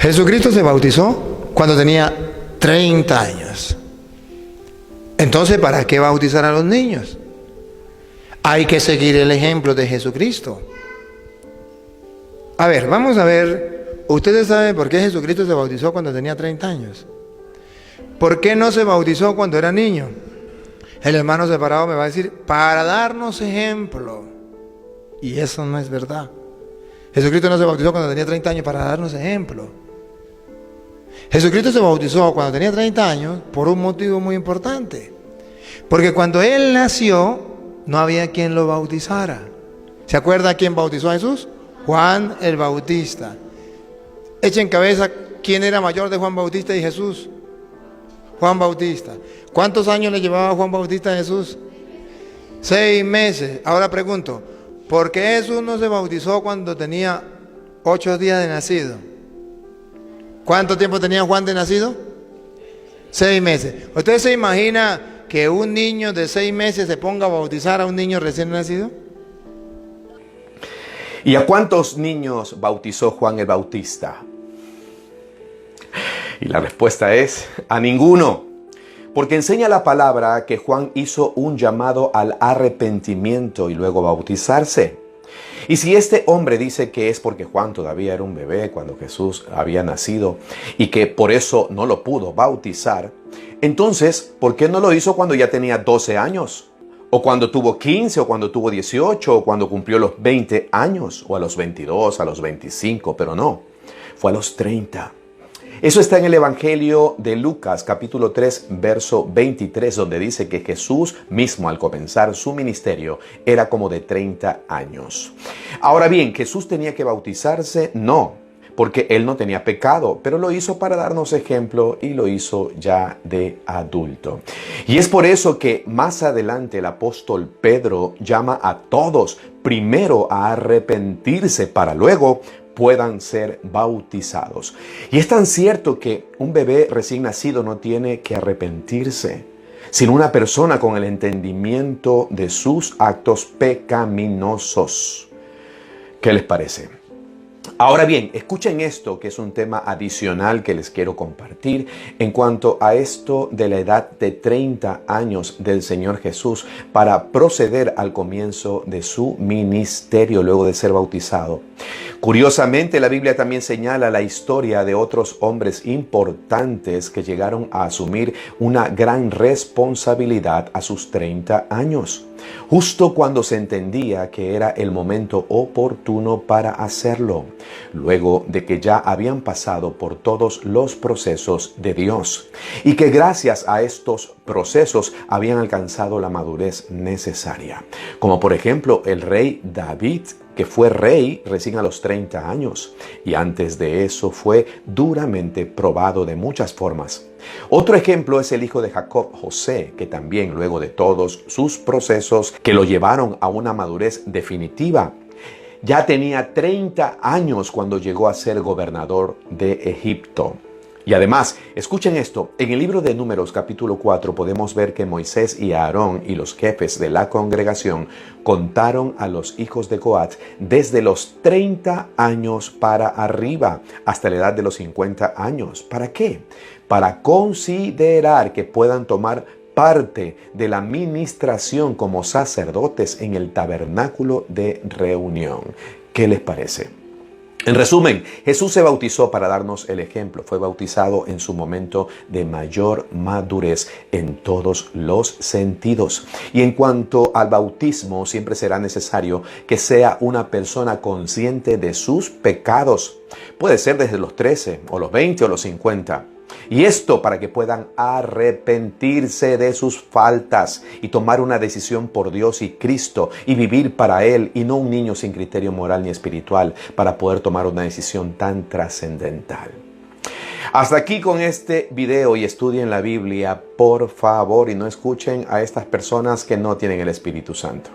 Jesucristo se bautizó cuando tenía 30 años. Entonces, ¿para qué bautizar a los niños? Hay que seguir el ejemplo de Jesucristo. A ver, vamos a ver. ¿Ustedes saben por qué Jesucristo se bautizó cuando tenía 30 años? ¿Por qué no se bautizó cuando era niño? El hermano separado me va a decir, para darnos ejemplo. Y eso no es verdad. Jesucristo no se bautizó cuando tenía 30 años para darnos ejemplo. Jesucristo se bautizó cuando tenía 30 años por un motivo muy importante. Porque cuando Él nació, no había quien lo bautizara. ¿Se acuerda quién bautizó a Jesús? Juan el Bautista. Echen cabeza, ¿quién era mayor de Juan Bautista y Jesús? Juan Bautista. ¿Cuántos años le llevaba Juan Bautista a Jesús? 6 meses. Ahora pregunto, ¿por qué Jesús no se bautizó cuando tenía 8 días de nacido? ¿Cuánto tiempo tenía Juan de nacido? 6 meses. ¿Usted se imagina que un niño de 6 meses se ponga a bautizar a un niño recién nacido? ¿Y a cuántos niños bautizó Juan el Bautista? Y la respuesta es, a ninguno. Porque enseña la palabra que Juan hizo un llamado al arrepentimiento y luego bautizarse. Y si este hombre dice que es porque Juan todavía era un bebé cuando Jesús había nacido y que por eso no lo pudo bautizar, entonces, ¿por qué no lo hizo cuando ya tenía 12 años? O cuando tuvo 15, o cuando tuvo 18, o cuando cumplió los 20 años, o a los 22, a los 25, pero no, fue a los 30. Eso está en el Evangelio de Lucas, capítulo 3, verso 23, donde dice que Jesús mismo al comenzar su ministerio era como de 30 años. Ahora bien, ¿Jesús tenía que bautizarse? No, porque él no tenía pecado, pero lo hizo para darnos ejemplo y lo hizo ya de adulto. Y es por eso que más adelante el apóstol Pedro llama a todos primero a arrepentirse para luego puedan ser bautizados. Y es tan cierto que un bebé recién nacido no tiene que arrepentirse, sino una persona con el entendimiento de sus actos pecaminosos. ¿Qué les parece? Ahora bien, escuchen esto, que es un tema adicional que les quiero compartir en cuanto a esto de la edad de 30 años del Señor Jesús para proceder al comienzo de su ministerio luego de ser bautizado. Curiosamente, la Biblia también señala la historia de otros hombres importantes que llegaron a asumir una gran responsabilidad a sus 30 años, justo cuando se entendía que era el momento oportuno para hacerlo, luego de que ya habían pasado por todos los procesos de Dios y que gracias a estos procesos habían alcanzado la madurez necesaria, como por ejemplo el rey David, que fue rey recién a los 30 años y antes de eso fue duramente probado de muchas formas. Otro ejemplo es el hijo de Jacob, José, que también luego de todos sus procesos que lo llevaron a una madurez definitiva, ya tenía 30 años cuando llegó a ser gobernador de Egipto. Y además, escuchen esto, en el libro de Números capítulo 4 podemos ver que Moisés y Aarón y los jefes de la congregación contaron a los hijos de Coat desde los 30 años para arriba hasta la edad de los 50 años. ¿Para qué? Para considerar que puedan tomar parte de la ministración como sacerdotes en el tabernáculo de reunión. ¿Qué les parece? En resumen, Jesús se bautizó para darnos el ejemplo. Fue bautizado en su momento de mayor madurez en todos los sentidos. Y en cuanto al bautismo, siempre será necesario que sea una persona consciente de sus pecados. Puede ser desde los 13 o los 20 o los 50. Y esto para que puedan arrepentirse de sus faltas y tomar una decisión por Dios y Cristo y vivir para Él y no un niño sin criterio moral ni espiritual para poder tomar una decisión tan trascendental. Hasta aquí con este video y estudien la Biblia, por favor, y no escuchen a estas personas que no tienen el Espíritu Santo.